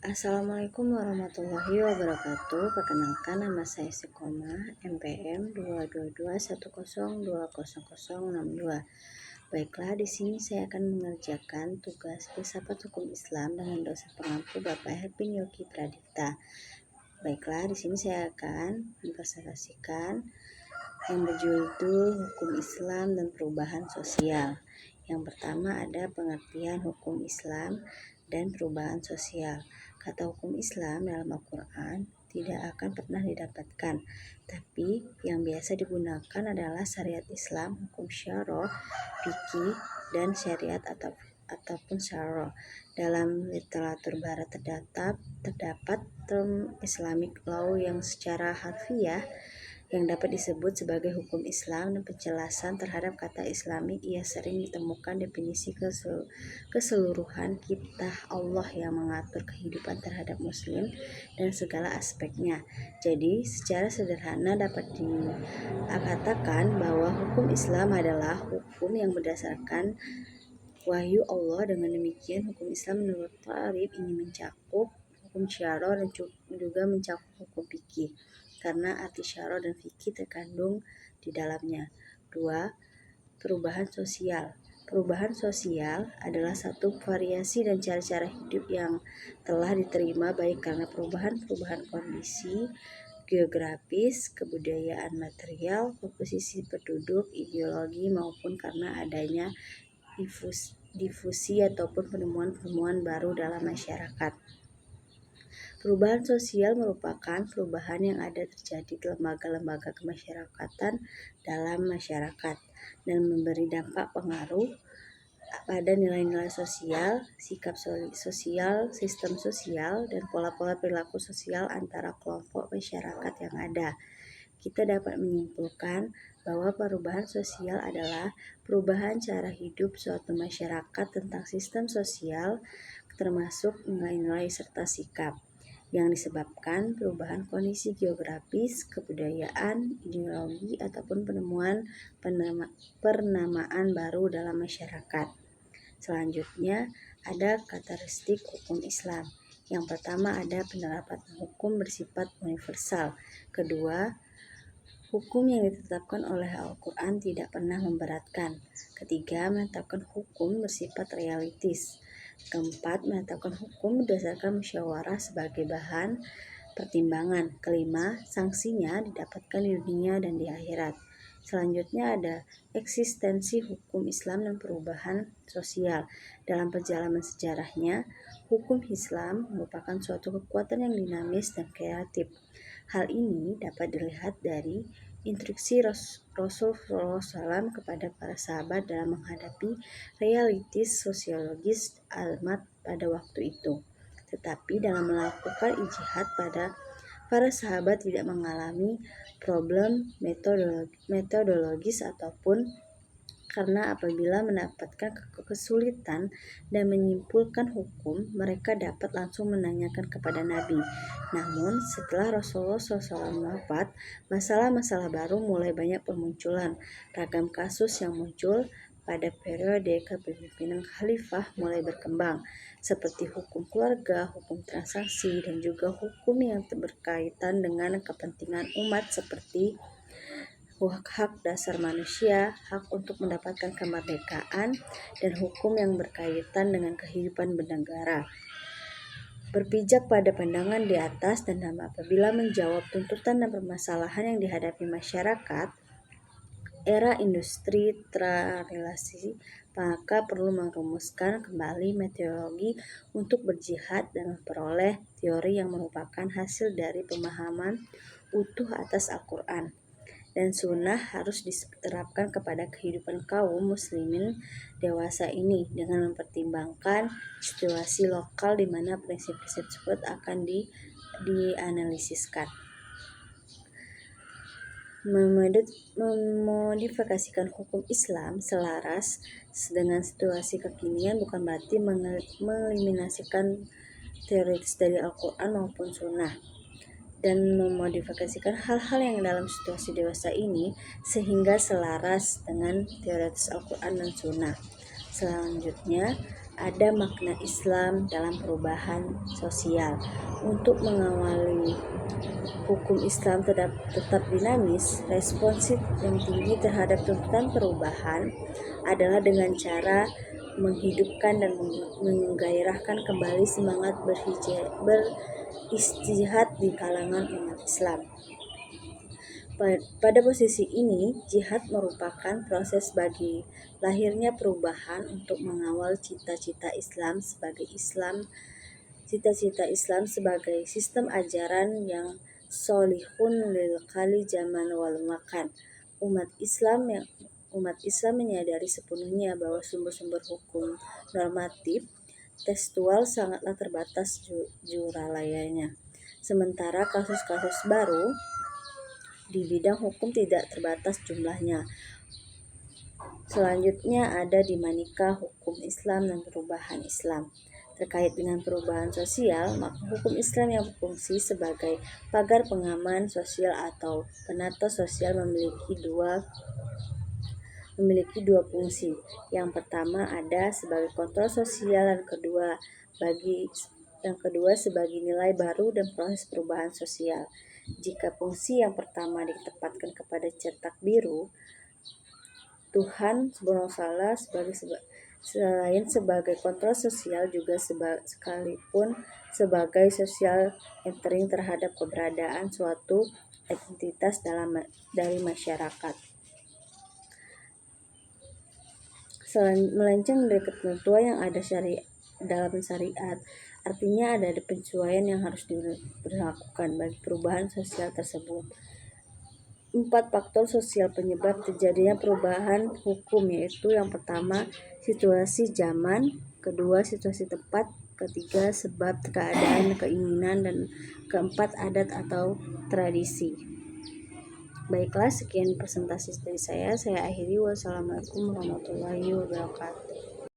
Assalamualaikum warahmatullahi wabarakatuh. Perkenalkan, nama saya Istiqomah, NPM 22210200062. Baiklah, di sini saya akan mengerjakan tugas filsafat hukum Islam dengan dosen pengampu Bapak Herpin Yogi Pradipta. Baiklah, di sini saya akan mempresentasikan yang berjudul Hukum Islam dan Perubahan Sosial. Yang pertama ada pengertian hukum Islam dan perubahan sosial. Kata hukum Islam dalam Al-Quran tidak akan pernah didapatkan, tapi yang biasa digunakan adalah syariat Islam, hukum syara, fikih, dan syariat ataupun syara. Dalam literatur barat terdapat term Islamic law yang secara harfiah yang dapat disebut sebagai hukum Islam, dan penjelasan terhadap kata Islami ia sering ditemukan definisi keseluruhan kitab Allah yang mengatur kehidupan terhadap muslim dan segala aspeknya. Jadi secara sederhana dapat dikatakan bahwa hukum Islam adalah hukum yang berdasarkan wahyu Allah. Dengan demikian hukum Islam menurut Ta'rif ini mencakup hukum syara dan juga mencakup hukum fikih, karena arti syara dan fikih terkandung di dalamnya. 2. Perubahan sosial. Perubahan sosial adalah satu variasi dan cara-cara hidup yang telah diterima baik karena perubahan kondisi geografis, kebudayaan material, komposisi penduduk, ideologi, maupun karena adanya difusi ataupun penemuan baru dalam masyarakat. Perubahan sosial merupakan perubahan yang ada terjadi di lembaga-lembaga kemasyarakatan dalam masyarakat dan memberi dampak pengaruh pada nilai-nilai sosial, sikap sosial, sistem sosial, dan pola-pola perilaku sosial antara kelompok masyarakat yang ada. Kita dapat menyimpulkan bahwa perubahan sosial adalah perubahan cara hidup suatu masyarakat tentang sistem sosial, termasuk nilai-nilai serta sikap, yang disebabkan perubahan kondisi geografis, kebudayaan, ideologi, ataupun penamaan baru dalam masyarakat. Selanjutnya ada karakteristik hukum Islam. Yang pertama ada penerapan hukum bersifat universal. Kedua, hukum yang ditetapkan oleh Al-Quran tidak pernah memberatkan. Ketiga, menetapkan hukum bersifat realistis. Keempat, menetapkan hukum berdasarkan musyawarah sebagai bahan pertimbangan. Kelima, sanksinya didapatkan di dunia dan di akhirat. Selanjutnya ada eksistensi hukum Islam dan perubahan sosial. Dalam perjalanan sejarahnya, hukum Islam merupakan suatu kekuatan yang dinamis dan kreatif. Hal ini dapat dilihat dari instruksi Rasulullah SAW kepada para sahabat dalam menghadapi realitas sosiologis amat pada waktu itu. Tetapi dalam melakukan ijtihad para sahabat tidak mengalami problem metodologis ataupun karena apabila mendapatkan kesulitan dan menyimpulkan hukum, mereka dapat langsung menanyakan kepada Nabi. Namun setelah Rasulullah SAW wafat, masalah-masalah baru mulai banyak bermunculan. Ragam kasus yang muncul pada periode kepemimpinan khalifah mulai berkembang, seperti hukum keluarga, hukum transaksi, dan juga hukum yang berkaitan dengan kepentingan umat seperti hak dasar manusia, hak untuk mendapatkan kemerdekaan, dan hukum yang berkaitan dengan kehidupan bernegara. Berpijak pada pandangan di atas dan apabila menjawab tuntutan dan permasalahan yang dihadapi masyarakat era industri relasi, maka perlu merumuskan kembali metodologi untuk berjihad dan memperoleh teori yang merupakan hasil dari pemahaman utuh atas Al-Quran dan sunnah harus diterapkan kepada kehidupan kaum muslimin dewasa ini dengan mempertimbangkan situasi lokal di mana prinsip-prinsip tersebut akan dianalisiskan. Memodifikasikan hukum Islam selaras dengan situasi kekinian bukan berarti mengeliminasikan teoritis dari Al-Quran maupun sunnah, dan memodifikasikan hal-hal yang dalam situasi dewasa ini sehingga selaras dengan teoritis Al-Quran dan Sunnah. Selanjutnya ada makna Islam dalam perubahan sosial. Untuk mengawali hukum Islam tetap dinamis, responsif yang tinggi terhadap tuntutan perubahan adalah dengan cara menghidupkan dan menggairahkan kembali semangat beristihad di kalangan umat Islam. Pada posisi ini, jihad merupakan proses bagi lahirnya perubahan untuk mengawal cita-cita Islam sebagai sistem ajaran yang sholihun lil kali zaman wal makan. Umat Islam menyadari sepenuhnya bahwa sumber-sumber hukum normatif tekstual sangatlah terbatas juralayanya. Sementara kasus-kasus baru di bidang hukum tidak terbatas jumlahnya. Selanjutnya ada dinamika hukum Islam dan perubahan Islam. Terkait dengan perubahan sosial, maka hukum Islam yang berfungsi sebagai pagar pengaman sosial atau penata sosial memiliki dua fungsi. Yang pertama ada sebagai kontrol sosial, dan kedua sebagai nilai baru dan proses perubahan sosial. Jika fungsi yang pertama ditempatkan kepada cetak biru, Tuhan SWT selain sebagai kontrol sosial juga sekalipun sebagai social entering terhadap keberadaan suatu entitas dari masyarakat. Melenceng dari ketentuan yang ada dalam syariat, artinya ada penyesuaian yang harus dilakukan bagi perubahan sosial tersebut. 4 faktor sosial penyebab terjadinya perubahan hukum, yaitu yang pertama situasi zaman, kedua situasi tempat, ketiga sebab keadaan keinginan, dan keempat adat atau tradisi. Baiklah, sekian presentasi dari saya akhiri. Wassalamualaikum warahmatullahi wabarakatuh.